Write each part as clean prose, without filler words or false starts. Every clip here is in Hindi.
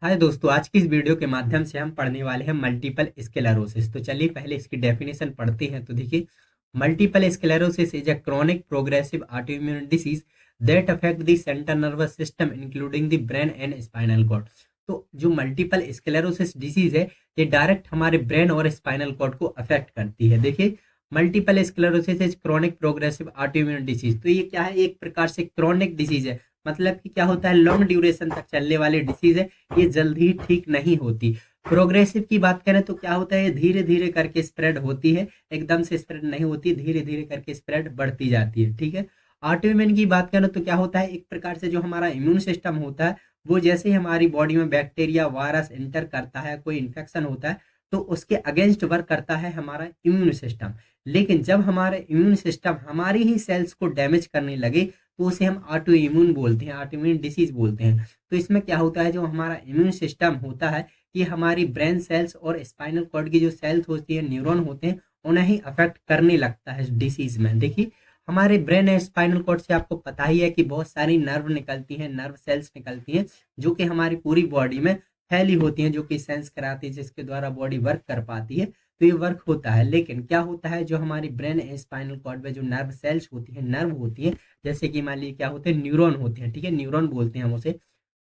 हाय दोस्तों, आज की इस वीडियो के माध्यम से हम पढ़ने वाले हैं मल्टीपल स्क्लेरोसिस। तो चलिए पहले इसकी डेफिनेशन पढ़ते हैं। तो देखिए, multiple sclerosis is a chronic progressive autoimmune disease that affect the central nervous system including the brain and spinal cord. तो जो मल्टीपल स्क्लेरोसिस डिसीज है, ये डायरेक्ट हमारे ब्रेन और स्पाइनल कॉर्ड को अफेक्ट करती है। देखिए, multiple sclerosis is chronic progressive autoimmune disease. तो ये क्या है? एक प्रकार से क्रोनिक डिसीज है। मतलब कि क्या होता है, लॉन्ग ड्यूरेशन तक चलने वाली डिसीज है, ये जल्दी ठीक नहीं होती। प्रोग्रेसिव की बात करें तो क्या होता है, ये धीरे धीरे करके स्प्रेड होती है, एकदम से स्प्रेड नहीं होती, धीरे धीरे करके स्प्रेड बढ़ती जाती है। ठीक है। ऑटोइम्यून की बात करें तो क्या होता है, एक प्रकार से जो हमारा इम्यून सिस्टम होता है, वो जैसे ही हमारी बॉडी में बैक्टीरिया वायरस इंटर करता है, कोई इन्फेक्शन होता है, तो उसके अगेंस्ट वर्क करता है हमारा इम्यून सिस्टम। लेकिन जब हमारा इम्यून सिस्टम हमारी ही सेल्स को डैमेज करने लगे, तो उसे हम ऑटो इम्यून बोलते हैं, ऑटो इम्यून डिसीज बोलते हैं। तो इसमें क्या होता है, जो हमारा इम्यून सिस्टम होता है, ये हमारी ब्रेन सेल्स और स्पाइनल कॉर्ड की जो सेल्स होती है, न्यूरॉन होते हैं, उन्हें ही अफेक्ट करने लगता है इस डिसीज में। देखिए, हमारे ब्रेन एंड स्पाइनल कॉर्ड से आपको पता ही है कि बहुत सारी नर्व निकलती हैं, नर्व सेल्स निकलती हैं, जो कि हमारी पूरी बॉडी में फैली होती हैं, जो कि सेंस कराती है, जिसके द्वारा बॉडी वर्क कर पाती है। तो ये वर्क होता है। लेकिन क्या होता है, जो हमारी ब्रेन एंड स्पाइनल कॉर्ड में जो नर्व सेल्स होती है, नर्व होती है, जैसे कि मान लीजिए क्या होते हैं, न्यूरॉन होते हैं। ठीक है, न्यूरॉन बोलते हैं हम उसे।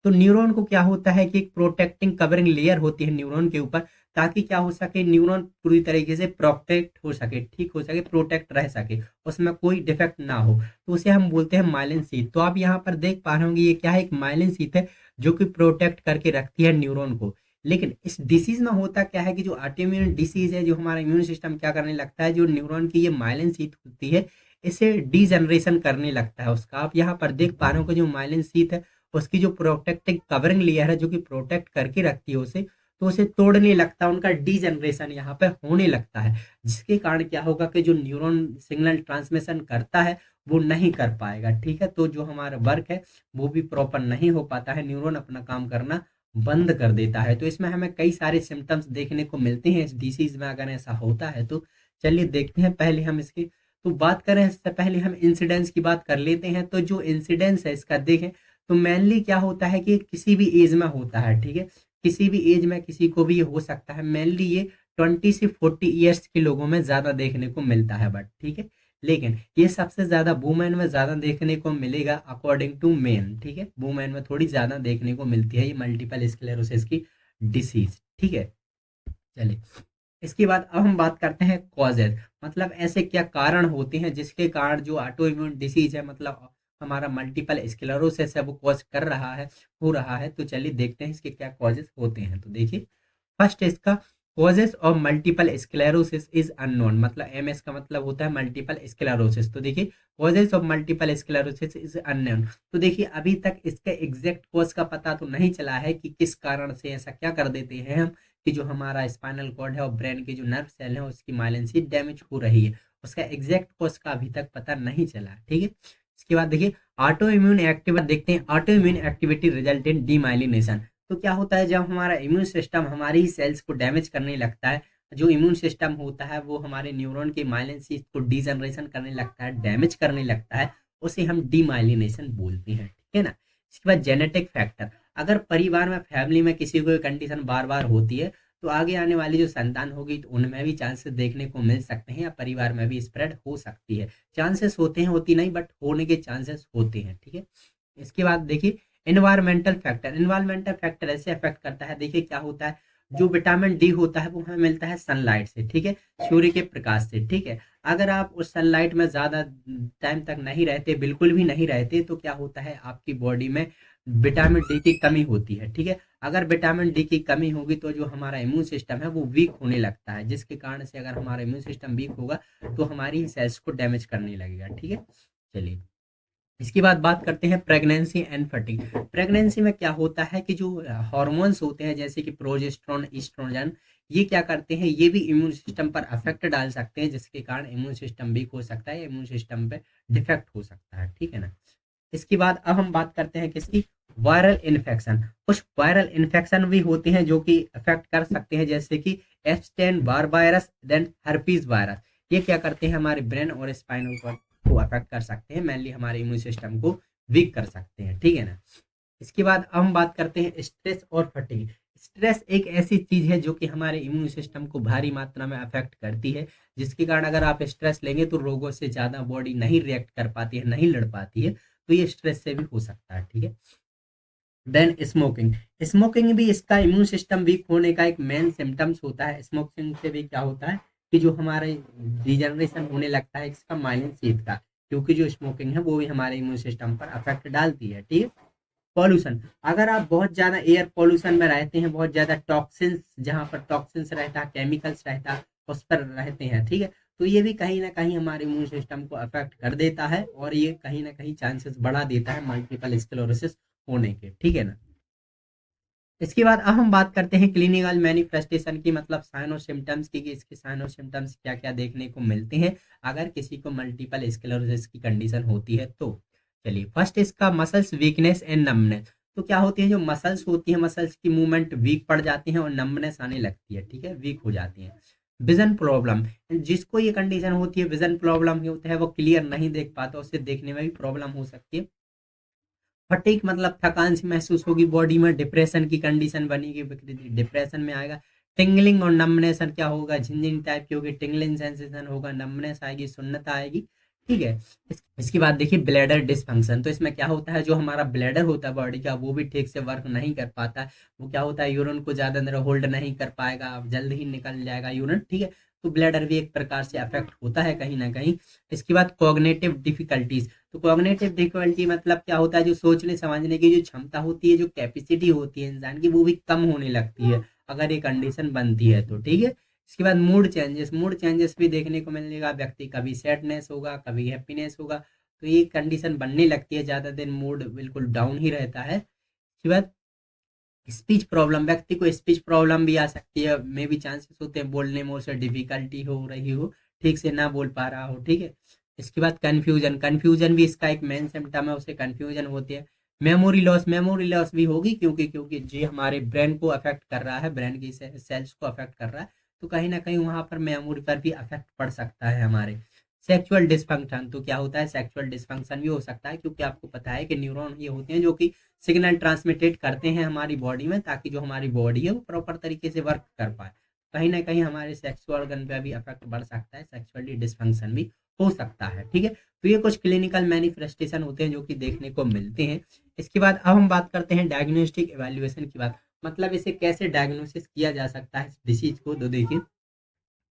तो न्यूरॉन को क्या होता है कि एक प्रोटेक्टिंग कवरिंग लेयर होती है न्यूरॉन के ऊपर, ताकि क्या हो सके, न्यूरॉन पूरी तरीके से प्रोटेक्ट हो सके, ठीक हो सके, प्रोटेक्ट रह सके, उसमें कोई डिफेक्ट ना हो। तो उसे हम बोलते हैं माइलिन शीथ। तो आप यहाँ पर देख पा रहे होंगे, ये क्या है, एक माइलिन शीथ है, जो कि प्रोटेक्ट करके रखती है न्यूरॉन को। लेकिन इस डिसीज में होता क्या है कि जो ऑटोइम्यून डिसीज है, जो हमारा इम्यून सिस्टम क्या करने लगता है, जो न्यूरॉन की ये माइलिन शीथ होती है, इसे डीजनरेशन करने लगता है उसका। आप यहाँ पर देख पा रहे हो कि जो माइलिन शीथ है, उसकी जो प्रोटेक्टिव कवरिंग लेयर है, जो कि प्रोटेक्ट करके रखती है उसे, तो उसे तोड़ने लगता है, उनका डीजनरेशन यहाँ पे होने लगता है। जिसके कारण क्या होगा कि जो न्यूरॉन सिग्नल ट्रांसमिशन करता है, वो नहीं कर पाएगा। ठीक है, तो जो हमारा वर्क है, वो भी प्रॉपर नहीं हो पाता है, न्यूरॉन अपना काम करना बंद कर देता है। तो इसमें हमें कई सारे सिम्टम्स देखने को मिलते हैं इस डिसीज में, अगर ऐसा होता है तो। चलिए देखते हैं, पहले हम इसकी तो बात करें, इससे पहले हम इंसिडेंस की बात कर लेते हैं। तो जो इंसिडेंस है इसका देखें, तो मेनली क्या होता है कि किसी भी एज में होता है। ठीक है, किसी भी एज में किसी को भी ये हो सकता है। मेनली ये 20 से 40 ईयर्स के लोगों में ज्यादा देखने को मिलता है, बट ठीक है। लेकिन ये सबसे ज्यादा वुमेन में ज्यादा देखने को मिलेगा अकॉर्डिंग टू मेन। ठीक है, वुमेन में थोड़ी ज्यादा देखने को मिलती है ये मल्टीपल स्क्लेरोसिस की डिसीज। ठीक है। चलिए, इसके बाद अब हम बात करते हैं कॉजेज। मतलब ऐसे क्या कारण होते हैं जिसके कारण जो ऑटो इम्यून डिसीज है, मतलब हमारा मल्टीपल स्क्लेरोसिस है, वो कॉज कर रहा है, हो रहा है। तो चलिए देखते हैं इसके क्या कॉजेज होते हैं। तो देखिए, फर्स्ट इसका causes of multiple sclerosis is unknown. मतलब एमएस का मतलब होता है मल्टीपल स्क्लेरोसिस। तो देखिए, causes of multiple sclerosis is unknown. तो देखिए, अभी तक इसका एग्जैक्ट कॉज का पता तो नहीं चला है कि किस कारण से ऐसा क्या कर देते हैं हम, कि जो हमारा स्पाइनल कॉर्ड है और ब्रेन की जो नर्व सेल है, उसकी माइलिन शीथ डैमेज हो रही है। उसका एग्जैक्ट कॉज का अभी तक पता नहीं चला। ठीक है। इसके बाद देखिए, ऑटो इम्यून एक्टिव देखते हैं। Auto immune activity result in demyelination. तो क्या होता है, जब हमारा इम्यून सिस्टम हमारी ही सेल्स को डैमेज करने लगता है, जो इम्यून सिस्टम होता है वो हमारे न्यूरॉन के माइलिन शीथ को डीजनरेशन करने लगता है, डैमेज करने लगता है, उसे हम डीमाइलिनेशन बोलते हैं। ठीक है ना। इसके बाद जेनेटिक फैक्टर। अगर परिवार में, फैमिली में किसी को कंडीशन बार बार होती है, तो आगे आने वाली जो संतान होगी, तो उनमें भी चांसेस देखने को मिल सकते हैं, या परिवार में भी स्प्रेड हो सकती है। चांसेस होते हैं, होती नहीं, बट होने के चांसेस होते हैं। ठीक है। इसके बाद देखिए, इन्वायरमेंटल फैक्टर। इन्वायरमेंटल फैक्टर ऐसे अफेक्ट करता है, देखिए क्या होता है, जो विटामिन डी होता है वो हमें मिलता है सनलाइट से। ठीक है, सूर्य के प्रकाश से। ठीक है। अगर आप उस सनलाइट में ज्यादा टाइम तक नहीं रहते, बिल्कुल भी नहीं रहते, तो क्या होता है, आपकी बॉडी में विटामिन डी की कमी होती है। ठीक है। अगर विटामिन डी की कमी होगी, तो जो हमारा इम्यून सिस्टम है वो वीक होने लगता है, जिसके कारण से अगर हमारा इम्यून सिस्टम वीक होगा, तो हमारी सेल्स को डैमेज करने लगेगा। ठीक है। चलिए, इसके बाद बात करते हैं प्रेगनेंसी एंड फटीग। प्रेगनेंसी में क्या होता है कि जो हार्मोन्स होते हैं, जैसे कि प्रोजेस्टेरोन, ईस्ट्रोजन, ये क्या करते हैं, ये भी इम्यून सिस्टम पर अफेक्ट डाल सकते हैं, जिसके कारण इम्यून सिस्टम वीक हो सकता है, इम्यून सिस्टम पे डिफेक्ट हो सकता है। ठीक है ना। इसके बाद अब हम बात करते हैं किसकी, वायरल इन्फेक्शन। कुछ वायरल इन्फेक्शन भी होते हैं जो कि अफेक्ट कर सकते हैं, जैसे कि Epstein Barr virus, then herpes virus. ये क्या करते हैं, हमारे ब्रेन और स्पाइनल कॉर्ड को अफेक्ट कर सकते हैं, मेनली हमारे इम्यून सिस्टम को वीक कर सकते हैं। ठीक है ना। इसके बाद अब हम बात करते हैं स्ट्रेस और फटीग। स्ट्रेस एक ऐसी चीज है जो कि हमारे इम्यून सिस्टम को भारी मात्रा में अफेक्ट करती है, जिसके कारण अगर आप स्ट्रेस लेंगे तो रोगों से ज्यादा बॉडी नहीं रिएक्ट कर पाती है, नहीं लड़ पाती है, तो ये स्ट्रेस से भी हो सकता है, ठीक है। Then smoking. स्मोकिंग भी इसका इम्यून सिस्टम वीक होने का एक मेन सिम्टम्स होता है। स्मोकिंग से भी क्या होता है कि जो हमारे डिजनरेशन होने लगता है इसका माइलिन शीथ का, क्योंकि जो स्मोकिंग है वो भी हमारे इम्यून सिस्टम पर अफेक्ट डालती है, ठीक है। पॉल्यूशन। अगर आप बहुत ज्यादा एयर पॉल्यूशन में रहते हैं, बहुत ज्यादा टॉक्सिन्स, जहां पर टॉक्सिन्स रहता है, केमिकल्स रहता है, उस पर रहते हैं, ठीक है, तो ये भी कहीं ना कहीं हमारे इम्यून सिस्टम को अफेक्ट कर देता है और ये कहीं ना कहीं चांसेस बढ़ा देता है मल्टीपल स्क्लेरोसिस होने के, ठीक है ना। इसके बाद अब हम बात करते हैं क्लिनिकल मैनिफेस्टेशन की, मतलब साइन और सिम्टम्स की, कि इसके साइन और सिम्टम्स क्या क्या देखने को मिलते हैं अगर किसी को मल्टीपल स्क्लेरोसिस की कंडीशन होती है तो। चलिए, फर्स्ट इसका मसल्स वीकनेस एंड नमनेस। तो क्या होती है, जो मसल्स होती है, मसल्स की मूवमेंट वीक पड़ जाती है और नमनेस आने लगती है, ठीक है, वीक हो जाती है। Vision problem. जिसको ये कंडीशन होती है, विजन प्रॉब्लम होता है, वो क्लियर नहीं देख पाता, उसे देखने में भी प्रॉब्लम हो सकती है। फटीग मतलब थकान सी महसूस होगी बॉडी में, डिप्रेशन की कंडीशन बनेगी, डिप्रेशन में आएगा। टिंगलिंग और नमनेस क्या होगा, झिंझिंग टाइप की होगी, टिंगलिंग सेंसेशन होगा, नमनेस आएगी, सुन्नता आएगी, ठीक है। इसके बाद देखिए ब्लैडर डिसफंक्शन। तो इसमें क्या होता है, जो हमारा ब्लैडर होता है बॉडी का, वो भी ठीक से वर्क नहीं कर पाता है। वो क्या होता है, यूरिन को ज्यादा देर होल्ड नहीं कर पाएगा, जल्द ही निकल जाएगा यूरिन, ठीक है। तो ब्लैडर भी एक प्रकार से अफेक्ट होता है कहीं ना कहीं। इसके बाद कॉग्निटिव डिफिकल्टीज। तो कॉग्निटिव डिफिकल्टी मतलब क्या होता है, जो सोचने समझने की जो क्षमता होती है, जो कैपेसिटी होती है इंसान की, वो भी कम होने लगती है अगर ये कंडीशन बनती है तो, ठीक है। इसके बाद मूड चेंजेस। मूड चेंजेस भी देखने को मिलेगा, व्यक्ति कभी सैडनेस होगा, कभी हैप्पीनेस होगा, तो ये कंडीशन बनने लगती है, ज्यादा दिन मूड बिल्कुल डाउन ही रहता है। इसके बाद स्पीच प्रॉब्लम। व्यक्ति को स्पीच प्रॉब्लम भी आ सकती है, मे भी चांसेस होते हैं बोलने में उसे डिफिकल्टी हो रही हो, ठीक से ना बोल पा रहा हो, ठीक है। इसके बाद कंफ्यूजन। कंफ्यूजन भी इसका एक मेन सिम्टम है, उसे कंफ्यूजन होती है। Memory loss. मेमोरी लॉस भी होगी, क्योंकि क्योंकि जी हमारे ब्रेन को अफेक्ट कर रहा है, ब्रेन की सेल्स को अफेक्ट कर रहा है, तो कहीं ना कहीं वहां पर मेमोरी पर भी अफेक्ट पड़ सकता है हमारे। Sexual dysfunction. तो क्या होता है, सेक्सुअल डिस्फंक्शन भी हो सकता है, क्योंकि आपको पता है कि न्यूरॉन ये होते हैं जो कि सिग्नल ट्रांसमिटेड करते हैं हमारी बॉडी में, ताकि जो हमारी बॉडी है वो प्रॉपर तरीके से वर्क कर पाए। कहीं ना कहीं हमारे सेक्सुअल ऑर्गन पे भी अफेक्ट बढ़ सकता है, सेक्सुअली डिस्फंक्शन भी हो सकता है, ठीक है। तो ये कुछ क्लिनिकल मैनिफेस्टेशन होते हैं जो कि देखने को मिलते हैं। इसके बाद अब हम बात करते हैं डायग्नोस्टिक एवेल्युएशन की बात, मतलब इसे कैसे डायग्नोसिस किया जा सकता है इस डिसीज को। तो देखिए,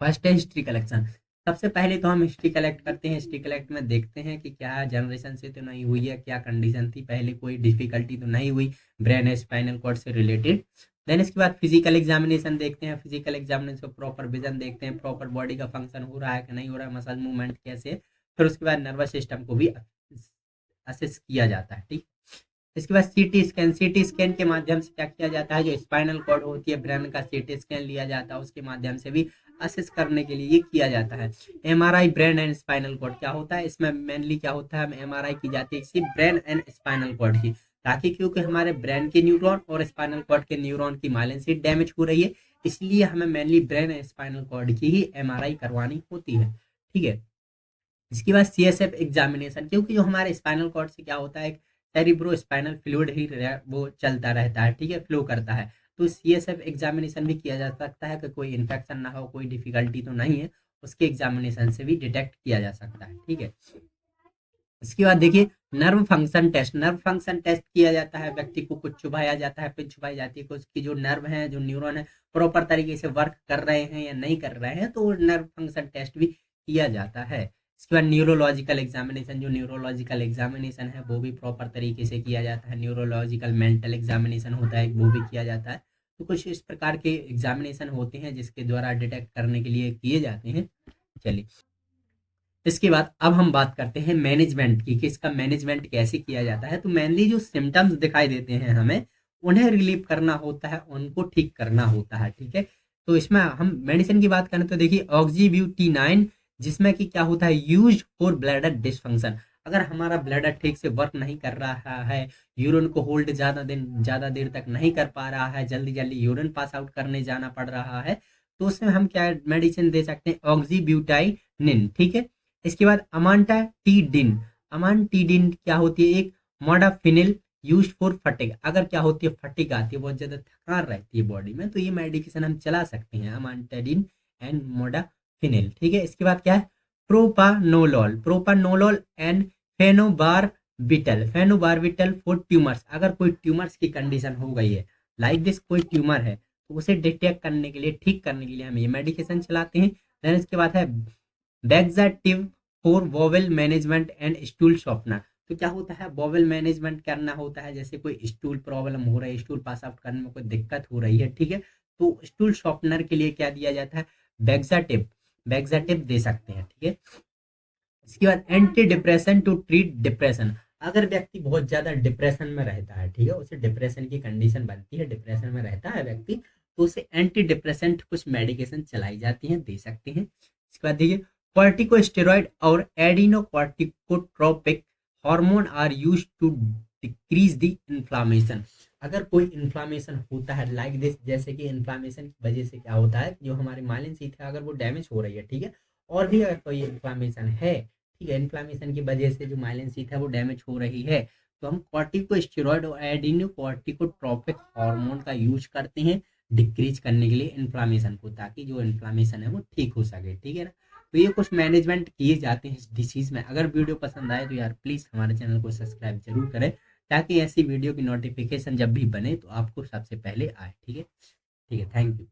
फर्स्ट है हिस्ट्री कलेक्शन। सबसे पहले तो हम हिस्ट्री कलेक्ट करते हैं। हिस्ट्री कलेक्ट में देखते हैं कि क्या जनरेशन से तो नहीं हुई है, क्या कंडीशन थी पहले, कोई डिफिकल्टी तो नहीं हुई ब्रेन स्पाइनल कॉर्ड से रिलेटेड। देन इसके बाद फिजिकल एग्जामिनेशन देखते हैं। फिजिकल एग्जामिनेशन प्रॉपर विजन देखते हैं, प्रॉपर बॉडी का फंक्शन हो रहा है कि नहीं हो रहा है, मसल मूवमेंट कैसे है। फिर उसके बाद नर्वस सिस्टम को भी असेस किया जाता है, ठीक। इसके बाद सीटी स्कैन। सीटी स्कैन के माध्यम से क्या किया जाता है, जो स्पाइनल कॉर्ड होती है ब्रेन का, सीटी स्कैन लिया जाता है, उसके माध्यम से भी असेस करने के लिए ये किया जाता है। MRI brain and spinal cord क्या होता है, इसमें मेनली क्या होता है, एमआरआई की जाती है सिर्फ ब्रेन एंड स्पाइनल कॉर्ड की, ताकि क्योंकि हमारे ब्रेन के न्यूरॉन और स्पाइनल कॉर्ड के न्यूरॉन की माइलिन शीथ डैमेज हो रही है, इसलिए हमें mainly brain and spinal cord की ही एमआरआई करवानी होती है, ठीक है। इसके बाद सीएसएफ एग्जामिनेशन, क्योंकि जो हमारे स्पाइनल कॉर्ड से क्या होता है, सेरिब्रो स्पाइनल फ्लूइड ही वो चलता रहता है, ठीक है, फ्लो करता है। तो सीएसएफ एग्जामिनेशन भी किया जा सकता है कि कोई इन्फेक्शन ना हो, कोई डिफिकल्टी तो नहीं है, उसके एग्जामिनेशन से भी डिटेक्ट किया जा सकता है, ठीक है। इसके बाद देखिए nerve function test. Nerve function test किया जाता है, व्यक्ति को कुछ चुभाया जाता है, पिन छुपाई जाती है कि उसकी जो नर्व है, जो न्यूरॉन है, प्रॉपर तरीके से वर्क कर रहे हैं या नहीं कर रहे हैं, तो नर्व फंक्शन टेस्ट भी किया जाता है। इसके बाद न्यूरोलॉजिकल एग्जामिनेशन। जो न्यूरोलॉजिकल एग्जामिनेशन है वो भी प्रॉपर तरीके से किया जाता है। न्यूरोलॉजिकल मेंटल एग्जामिनेशन होता है, वो भी किया जाता है। तो कुछ इस प्रकार के एग्जामिनेशन होते हैं जिसके द्वारा डिटेक्ट करने के लिए किए जाते हैं। चलिए, इसके बाद अब हम बात करते हैं मैनेजमेंट की, कि इसका मैनेजमेंट कैसे किया जाता है। तो मेनली जो सिम्टम्स दिखाई देते हैं हमें, उन्हें रिलीव करना होता है, उनको ठीक करना होता है, ठीक है। तो इसमें हम मेडिसिन की बात करें तो देखिए ऑक्सीब्यूटिनाइन, जिसमें कि क्या होता है, यूज फॉर ब्लैडर डिस्फंक्शन। अगर हमारा ब्लैडर ठीक से वर्क नहीं कर रहा है, यूरिन को होल्ड ज्यादा देर तक नहीं कर पा रहा है, जल्दी जल्दी यूरिन पास आउट करने जाना पड़ रहा है, तो उसमें हम क्या मेडिसिन दे सकते हैं, ऑक्सीब्यूटाइनिन, ठीक है। इसके बाद अमांटाटिडिन। अमांटिडिन क्या होती है, एक मोडाफिनिल यूज्ड फॉर फटिग, अगर क्या होती है फटिग आती है, बहुत ज़्यादा थकान रहती है बॉडी में, तो ये मेडिकेशन हम चला सकते हैं, अमांटाडिन एंड मोडाफिनिल। ठीक है, इसके बाद क्या है, प्रोपानोलॉल, प्रोपानोलॉल एंड फेनोबारबिटल, फेनोबारबिटल फॉर ट्यूमर्स, अगर कोई ट्यूमर्स की कंडीशन हो गई है, लाइक दिस कोई ट्यूमर है, तो उसे डिटेक्ट करने के लिए, ठीक करने के लिए हम ये मेडिकेशन चलाते हैं। देन इसके बाद है laxative for bowel management and stool softener, तो क्या होता है, वोवेल मैनेजमेंट करना होता है, जैसे कोई स्टूल प्रॉब्लम हो रहा है, स्टूल पास आउट करने में कोई दिक्कत हो रही है, ठीक है, तो स्टूल शॉर्टनर के लिए क्या दिया जाता है, बेक्साटिव, बेक्साटिव दे सकते हैं। ठीक है, इसके बाद anti depression to treat depression, अगर व्यक्ति बहुत ज्यादा डिप्रेशन में रहता है, ठीक है, उसे डिप्रेशन की कंडीशन बनती है, डिप्रेशन में रहता है व्यक्ति, तो उसे एंटी डिप्रेसेंट कुछ मेडिकेशन चलाई जाती हैं, दे सकते हैं। इसके बाद देखिए, कॉर्टिकोस्टेरॉइड और adrenocorticotropic hormone are used to decrease the inflammation, अगर कोई इन्फ्लामेशन होता है लाइक दिस, जैसे कि इन्फ्लामेशन की वजह से क्या होता है, जो हमारी माइलिन शीथ है अगर वो डैमेज हो रही है, ठीक है, और भी अगर कोई इन्फ्लामेशन है, ठीक है, इन्फ्लामेशन की वजह से जो माइलिन शीथ है वो डैमेज हो रही है, तो हम कॉर्टिकोस्टेरॉइड और एडिनोकॉर्टिकोट्रोपिक हार्मोन का यूज करते हैं डिक्रीज करने के लिए इन्फ्लामेशन को, ताकि जो इन्फ्लामेशन है वो ठीक हो सके। ठीक है ना, तो ये कुछ मैनेजमेंट किए जाते हैं इस डिसीज में। अगर वीडियो पसंद आए तो यार प्लीज़ हमारे चैनल को सब्सक्राइब जरूर करें, ताकि ऐसी वीडियो की नोटिफिकेशन जब भी बने तो आपको सबसे पहले आए। ठीक है, ठीक है, थैंक यू।